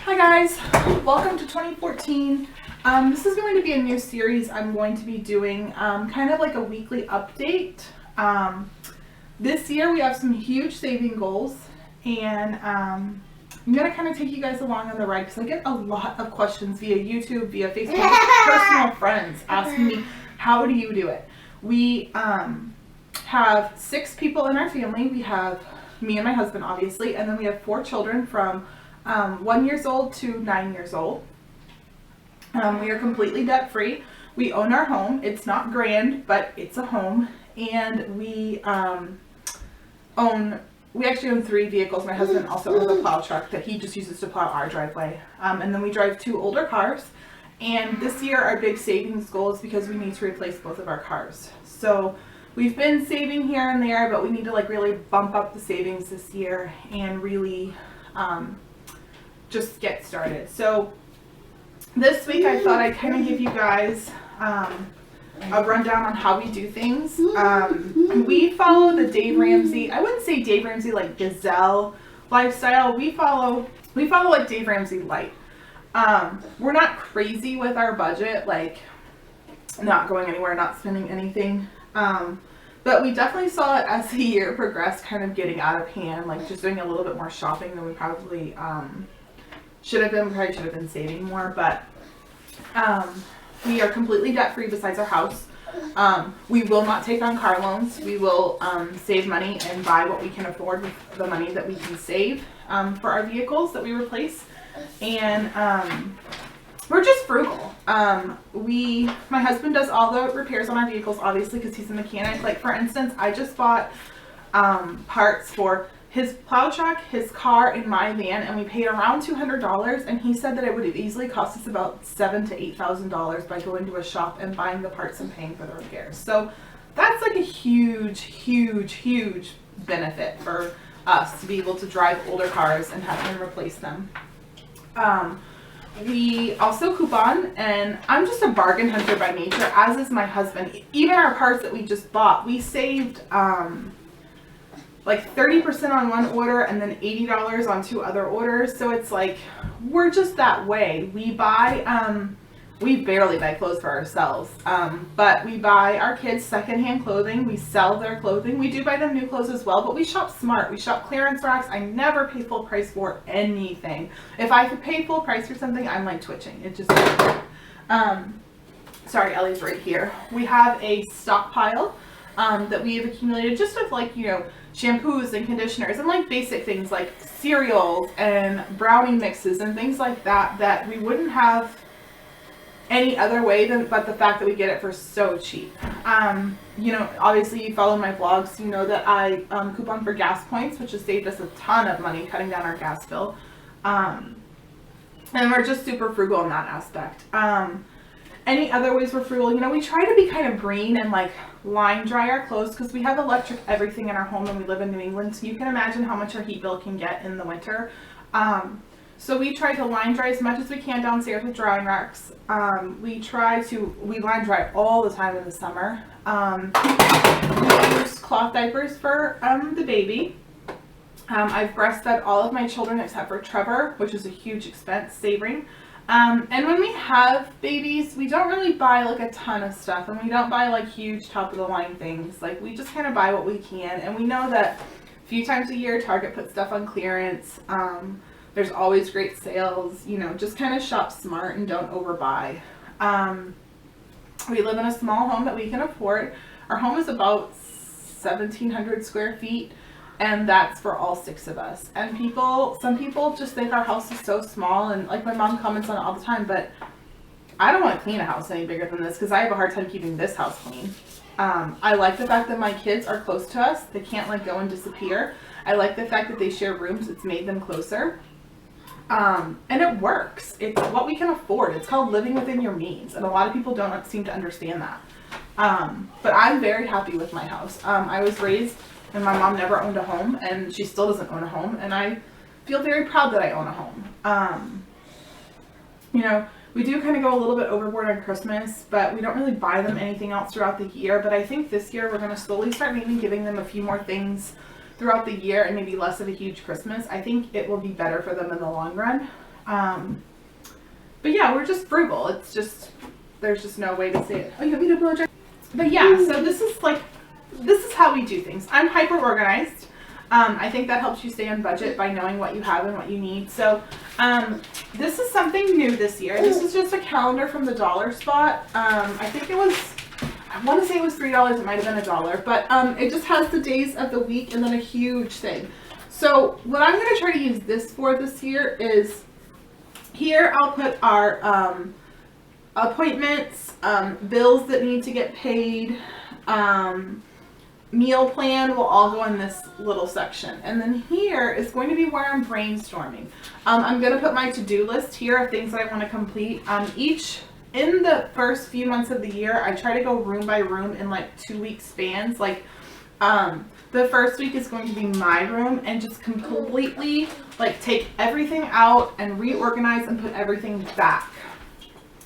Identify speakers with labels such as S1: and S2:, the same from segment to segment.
S1: Hi guys, welcome to 2014. This is going to be a new series I'm going to be doing, kind of like a weekly update. This year we have some huge saving goals, and I'm going to kind of take you guys along on the ride because I get a lot of questions via YouTube, via Facebook, personal friends asking me, how do you do it? We have 6 people in our family. We have me and my husband, obviously, and then we have 4 children from 1 year old to 9 years old. We are completely debt free. We own our home. It's not grand, but it's a home. And we actually own 3 vehicles. My husband also owns a plow truck that he just uses to plow our driveway. And then we drive 2 older cars. And this year our big savings goal is because we need to replace both of our cars. So we've been saving here and there, but we need to like really bump up the savings this year and really just get started. So this week I thought I'd kind of give you guys a rundown on how we do things. We follow the Dave Ramsey, I wouldn't say Dave Ramsey like gazelle lifestyle. We follow like Dave Ramsey light. We're not crazy with our budget, like not going anywhere, not spending anything. But we definitely saw it as the year progressed kind of getting out of hand, like just doing a little bit more shopping than we probably should have been. We probably should have been saving more, but we are completely debt free besides our house. We will not take on car loans. We will save money and buy what we can afford with the money that we can save for our vehicles that we replace. And we're just frugal. My husband does all the repairs on our vehicles, obviously, because he's a mechanic. Like for instance, I just bought parts for his plow truck, his car, and my van, and we paid around $200. And he said that it would have easily cost us about $7,000 to $8,000 by going to a shop and buying the parts and paying for the repairs. So that's like a huge, huge, huge benefit for us to be able to drive older cars and have him replace them. We also coupon, and I'm just a bargain hunter by nature, as is my husband. Even our parts that we just bought, we saved like 30% on one order and then $80 on 2 other orders. So it's like, we're just that way. We buy, we barely buy clothes for ourselves, but we buy our kids secondhand clothing. We sell their clothing. We do buy them new clothes as well, but we shop smart. We shop clearance racks. I never pay full price for anything. If I could pay full price for something, I'm like twitching. It just sorry, Ellie's right here. We have a stockpile that we have accumulated just of like, you know, shampoos and conditioners and like basic things like cereals and brownie mixes and things like that that we wouldn't have any other way but the fact that we get it for so cheap. You know, obviously you follow my vlogs, you know that I coupon for gas points, which has saved us a ton of money cutting down our gas bill. And we're just super frugal in that aspect. Any other ways we're frugal, you know, we try to be kind of green and like line dry our clothes because we have electric everything in our home and we live in New England, so you can imagine how much our heat bill can get in the winter. So we try to line dry as much as we can downstairs with drying racks. We line dry all the time in the summer. We use cloth diapers for the baby. I've breastfed all of my children except for Trevor, which is a huge expense saving. And when we have babies, we don't really buy like a ton of stuff, and we don't buy like huge top of the line things. Like we just kind of buy what we can, and we know that a few times a year Target puts stuff on clearance. There's always great sales, you know, just kind of shop smart and don't overbuy. We live in a small home that we can afford. Our home is about 1,700 square feet. And that's for all 6 of us. And some people just think our house is so small, and like my mom comments on it all the time, but I don't want to clean a house any bigger than this because I have a hard time keeping this house clean. I like the fact that my kids are close to us. They can't like go and disappear. I like the fact that they share rooms. It's made them closer. And it works. It's what we can afford. It's called living within your means. And a lot of people don't seem to understand that. But I'm very happy with my house. I was raised and my mom never owned a home, and she still doesn't own a home, and I feel very proud that I own a home. You know, we do kind of go a little bit overboard on Christmas, but we don't really buy them anything else throughout the year. But I think this year we're going to slowly start maybe giving them a few more things throughout the year and maybe less of a huge Christmas. I think it will be better for them in the long run. But yeah, we're just frugal. It's just, there's just no way to say it. Oh, you want me to blow dry? But yeah, so this is how we do things. I'm hyper organized. I think that helps you stay on budget by knowing what you have and what you need. So this is something new this year. This is just a calendar from the Dollar Spot. I think it was, I want to say it was $3. It might have been $1, but it just has the days of the week and then a huge thing. So what I'm going to try to use this for this year is, here I'll put our appointments, bills that need to get paid, meal plan will all go in this little section. And then here is going to be where I'm brainstorming. I'm going to put my to-do list here of things that I want to complete. In the first few months of the year, I try to go room by room in like 2-week spans. Like the first week is going to be my room, and just completely like take everything out and reorganize and put everything back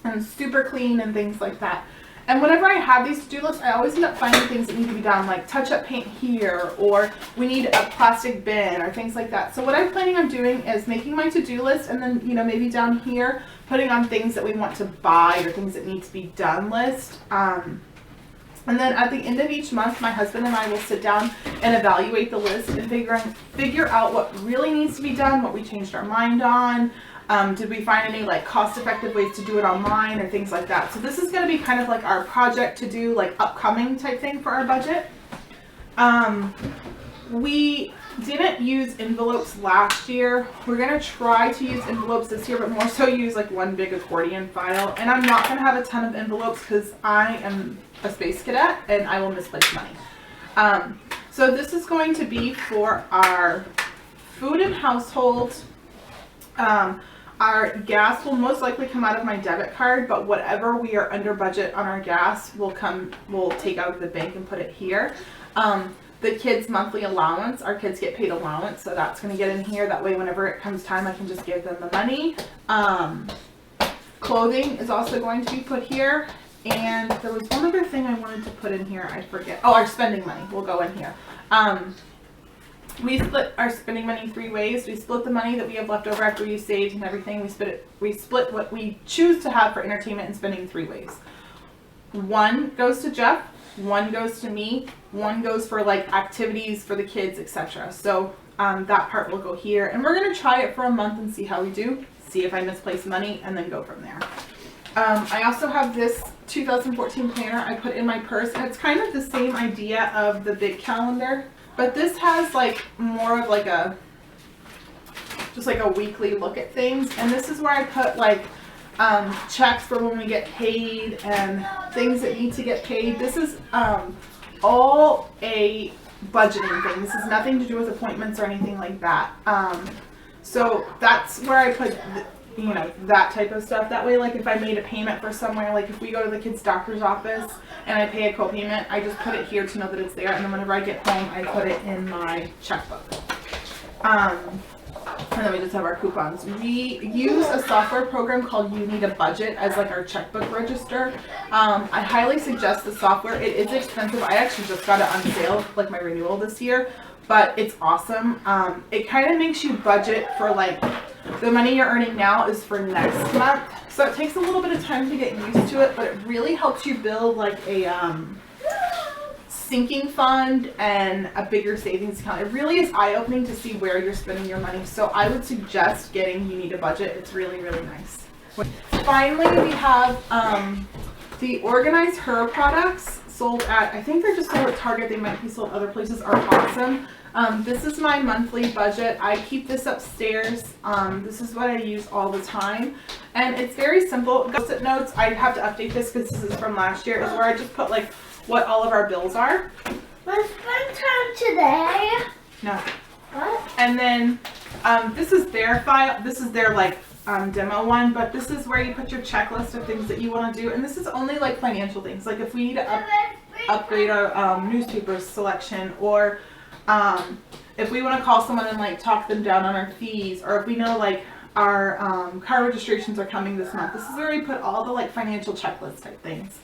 S1: and super clean and things like that. And whenever I have these to-do lists, I always end up finding things that need to be done, like touch-up paint here, or we need a plastic bin, or things like that. So what I'm planning on doing is making my to-do list, and then, you know, maybe down here, putting on things that we want to buy or things that need to be done list. And then at the end of each month, my husband and I will sit down and evaluate the list and figure out what really needs to be done, what we changed our mind on. Did we find any like cost-effective ways to do it online or things like that? So this is going to be kind of like our project to do, like upcoming type thing for our budget. We didn't use envelopes last year. We're going to try to use envelopes this year, but more so use like one big accordion file. And I'm not going to have a ton of envelopes because I am a space cadet and I will misplace money. So this is going to be for our food and household. Our gas will most likely come out of my debit card, but whatever we are under budget on our gas we'll take out of the bank and put it here. The kids' monthly allowance, our kids get paid allowance, so that's going to get in here. That way whenever it comes time I can just give them the money. Clothing is also going to be put here. And there was one other thing I wanted to put in here, I forget. Oh, our spending money will go in here. We split our spending money 3 ways. We split the money that we have left over after we saved and everything. We split what we choose to have for entertainment and spending 3 ways. 1 goes to Jeff, 1 goes to me, 1 goes for like activities for the kids, etc. So that part will go here, and we're gonna try it for a month and see how we do. See if I misplace money, and then go from there. I also have this 2014 planner I put in my purse, and it's kind of the same idea of the big calendar. But this has like more of like just like a weekly look at things. And this is where I put like checks for when we get paid and things that need to get paid. This is all a budgeting thing. This has nothing to do with appointments or anything like that. So that's where I put, you know, that type of stuff. That way, like if I made a payment for somewhere, like if we go to the kid's doctor's office and I pay a co-payment, I just put it here to know that it's there, and then whenever I get home I put it in my checkbook. And then we just have our coupons. We use a software program called You Need a Budget as like our checkbook register. I highly suggest the software. It is expensive. I actually just got it on sale, like my renewal this year, but it's awesome. It kind of makes you budget for like the money you're earning now is for next month. So it takes a little bit of time to get used to it, but it really helps you build like a sinking fund and a bigger savings account. It really is eye-opening to see where you're spending your money. So I would suggest getting You Need a Budget. It's really, really nice. Finally, we have the Organize Her products sold at, I think they're just sold at Target. They might be sold other places. Are awesome. This is my monthly budget. I keep this upstairs. This is what I use all the time. And it's very simple. Post-it notes, I have to update this because this is from last year, is where I just put like what all of our bills are.
S2: What's fun time today?
S1: No.
S2: What?
S1: And then this is their file. This is their like demo one, but this is where you put your checklist of things that you want to do. And this is only like financial things. Like if we need to upgrade our newspaper selection, or if we want to call someone and like talk them down on our fees, or if we know like our car registrations are coming this month. This is where we put all the like financial checklist type things.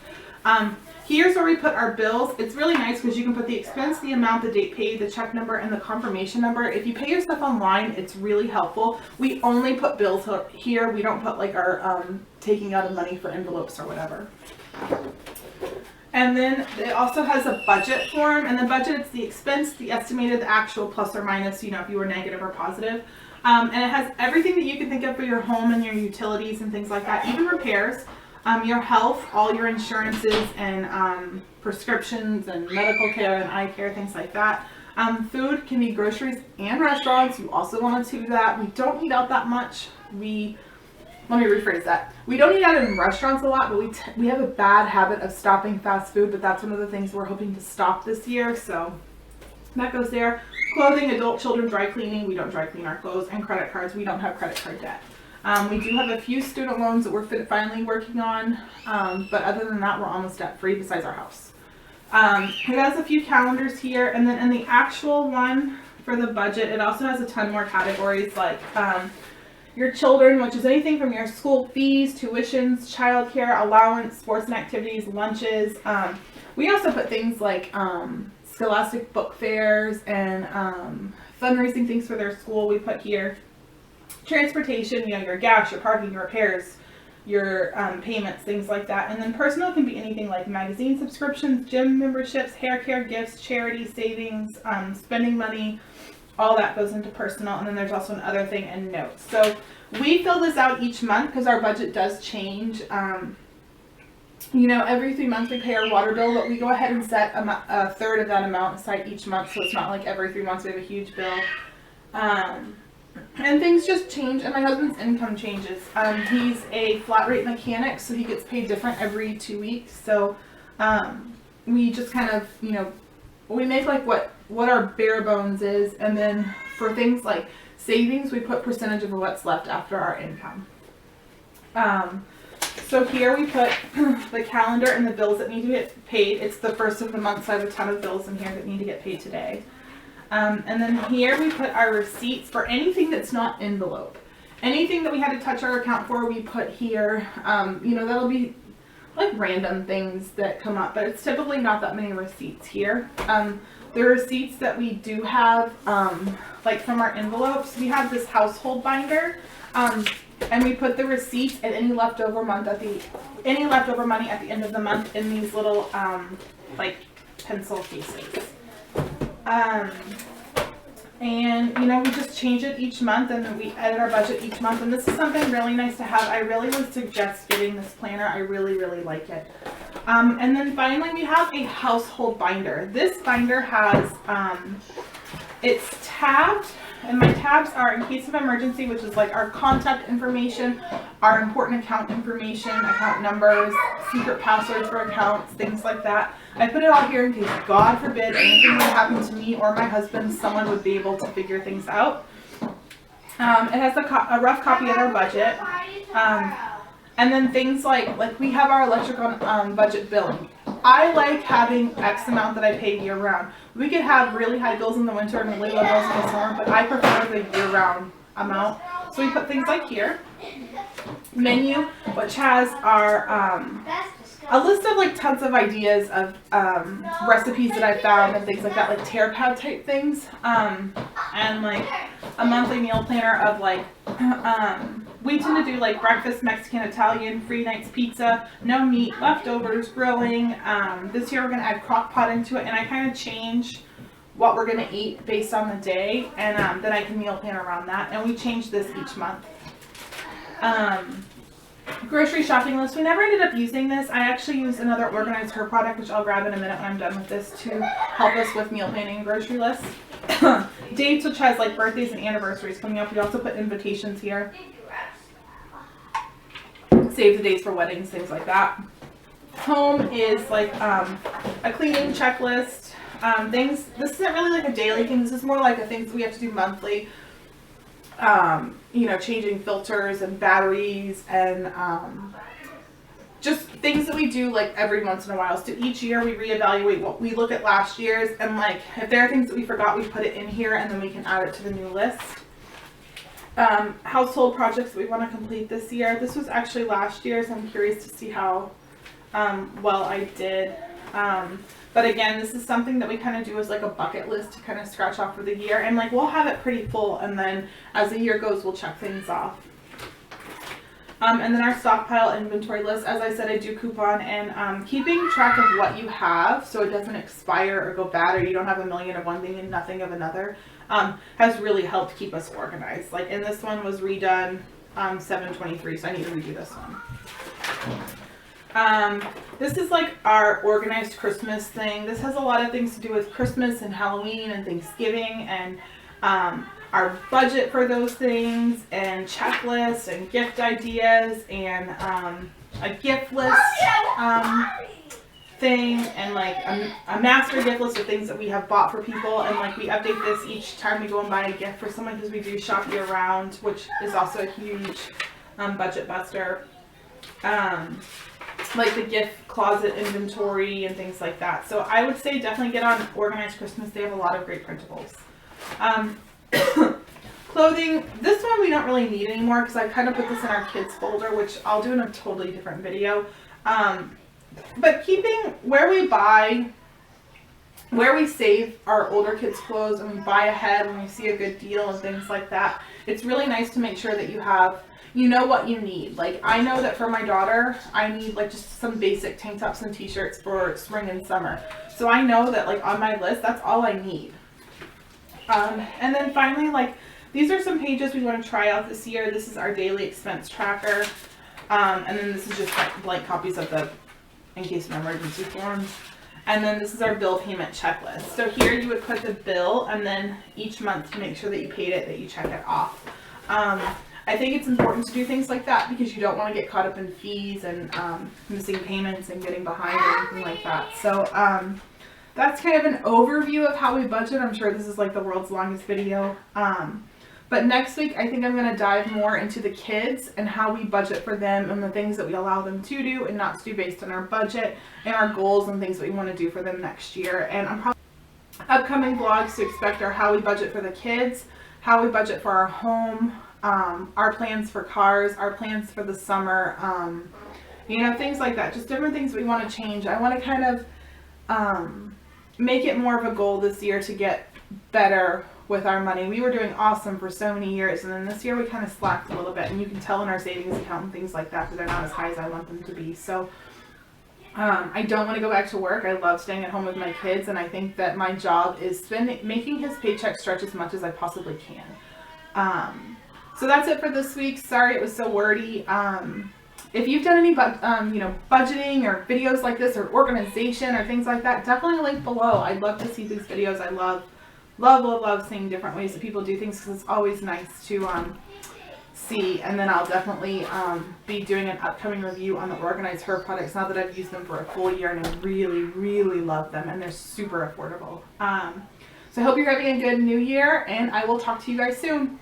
S1: Here's where we put our bills. It's really nice because you can put the expense, the amount, the date paid, the check number, and the confirmation number. If you pay your stuff online, it's really helpful. We only put bills here. We don't put like our taking out of money for envelopes or whatever. And then it also has a budget form, and the budget, it's the expense, the estimated, the actual, plus or minus, you know, if you were negative or positive. And it has everything that you can think of for your home and your utilities and things like that, even repairs, your health, all your insurances and prescriptions and medical care and eye care, things like that. Food can be groceries and restaurants. You also want to do that. We don't eat out that much. Let me rephrase that. We don't eat out in restaurants a lot, but we have a bad habit of stopping fast food, but that's one of the things we're hoping to stop this year, so that goes there. Clothing, adult, children, dry cleaning. We don't dry clean our clothes, and credit cards. We don't have credit card debt. We do have a few student loans that we're finally working on, but other than that, we're almost debt free besides our house. It has a few calendars here, and then in the actual one for the budget, it also has a ton more categories like your children, which is anything from your school fees, tuitions, childcare, allowance, sports and activities, lunches. We also put things like scholastic book fairs and fundraising things for their school. We put here transportation, you know, your gas, your parking, your repairs, your payments, things like that. And then personal can be anything like magazine subscriptions, gym memberships, hair care, gifts, charity, savings, spending money. All that goes into personal, and then there's also another thing and notes. So we fill this out each month because our budget does change. You know, every 3 months we pay our water bill, but we go ahead and set a third of that amount aside each month, so it's not like every 3 months we have a huge bill. And things just change, and my husband's income changes. He's a flat rate mechanic, so he gets paid different every 2 weeks. So we just kind of, you know, we make like what our bare bones is, and then for things like savings, we put percentage of what's left after our income. So here we put the calendar and the bills that need to get paid. It's the first of the month, so I have a ton of bills in here that need to get paid today. And then here we put our receipts for anything that's not envelope. Anything that we had to touch our account for, we put here. You know, that'll be like random things that come up, but it's typically not that many receipts here. The receipts that we do have, like from our envelopes, we have this household binder, and we put the receipts and any leftover money at the end of the month in these little like pencil cases. And you know, we just change it each month, and then we edit our budget each month, and this is something really nice to have. I really would suggest getting this planner. I really like it. And then finally we have a household binder. This binder has it's tabbed, and my tabs are in case of emergency, which is like our contact information, our important account information, account numbers, secret passwords for accounts, things like that. I put it all here in case, God forbid, anything would happen to me or my husband, someone would be able to figure things out. It has a rough copy of our budget. And then things like we have our electric on budget billing. I like having X amount that I pay year round. We could have really high bills in the winter and really low bills in the summer, but I prefer the year round amount. So we put things like here. Menu, which has our a list of like tons of ideas of recipes that I found and things like that, like TerraPad type things, and like a monthly meal planner of like we tend to do like breakfast, Mexican, Italian, free nights pizza, no meat, leftovers, grilling. This year we're gonna add crock pot into it, and I kind of change what we're gonna eat based on the day, and then I can meal plan around that, and we change this each month. Grocery shopping list. We never ended up using this. I actually used another Organize Her product, which I'll grab in a minute when I'm done with this, to help us with meal planning and grocery lists. Dates, which has like birthdays and anniversaries coming up. We also put invitations here. Save the dates for weddings, things like that. Home is like a cleaning checklist. Things. This isn't really like a daily thing. This is more like a thing that we have to do monthly. You know, changing filters and batteries and just things that we do like every once in a while. So each year we reevaluate what we look at last year's, and like if there are things that we forgot, we put it in here and then we can add it to the new list. Household projects that we want to complete this year. This was actually last year, so I'm curious to see how well, I did. But again, this is something that we kind of do as like a bucket list to kind of scratch off for the year. And like we'll have it pretty full, and then as the year goes, we'll check things off. And then our stockpile inventory list, as I said, I do coupon, and keeping track of what you have so it doesn't expire or go bad, or you don't have a million of one thing and nothing of another, has really helped keep us organized. Like, and this one was redone 7/23, so I need to redo this one. This is like our organized Christmas thing. This has a lot of things to do with Christmas and Halloween and Thanksgiving, and our budget for those things, and checklists and gift ideas, and a gift list thing, and like a master gift list of things that we have bought for people. And like we update this each time we go and buy a gift for someone, because we do shop year round, which is also a huge budget buster. Like the gift closet inventory and things like that. So I would say definitely get on Organized Christmas. They have a lot of great printables. Clothing, this one we don't really need anymore because I kind of put this in our kids folder, which I'll do in a totally different video. But keeping where we save our older kids' clothes, and we buy ahead when we see a good deal and things like that, it's really nice to make sure that you know what you need. Like, I know that for my daughter, I need like just some basic tank tops and t-shirts for spring and summer. So I know that like on my list, that's all I need. And then finally, like, these are some pages we want to try out this year. This is our daily expense tracker. And then this is just like blank copies of the in case of emergency forms. And then this is our bill payment checklist. So here you would put the bill, and then each month to make sure that you paid it, that you check it off. I think it's important to do things like that because you don't want to get caught up in fees and missing payments and getting behind or anything like that. So that's kind of an overview of how we budget. I'm sure this is like the world's longest video. But next week, I think I'm going to dive more into the kids and how we budget for them and the things that we allow them to do and not to do based on our budget and our goals and things that we want to do for them next year. And I'm probably upcoming vlogs to expect are how we budget for the kids, how we budget for our home, our plans for cars, our plans for the summer, you know, things like that. Just different things we want to change. I want to kind of make it more of a goal this year to get better with our money. We were doing awesome for so many years, and then this year we kind of slacked a little bit, and you can tell in our savings account and things like that that they're not as high as I want them to be. So I don't want to go back to work. I love staying at home with my kids, and I think that my job is making his paycheck stretch as much as I possibly can. So that's it for this week. Sorry it was so wordy. If you've done any budgeting or videos like this or organization or things like that, definitely link below. I'd love to see these videos. I love seeing different ways that people do things because it's always nice to see. And then I'll definitely be doing an upcoming review on the Organize Her products now that I've used them for a full year, and I really, really love them, and they're super affordable. So I hope you're having a good new year, and I will talk to you guys soon.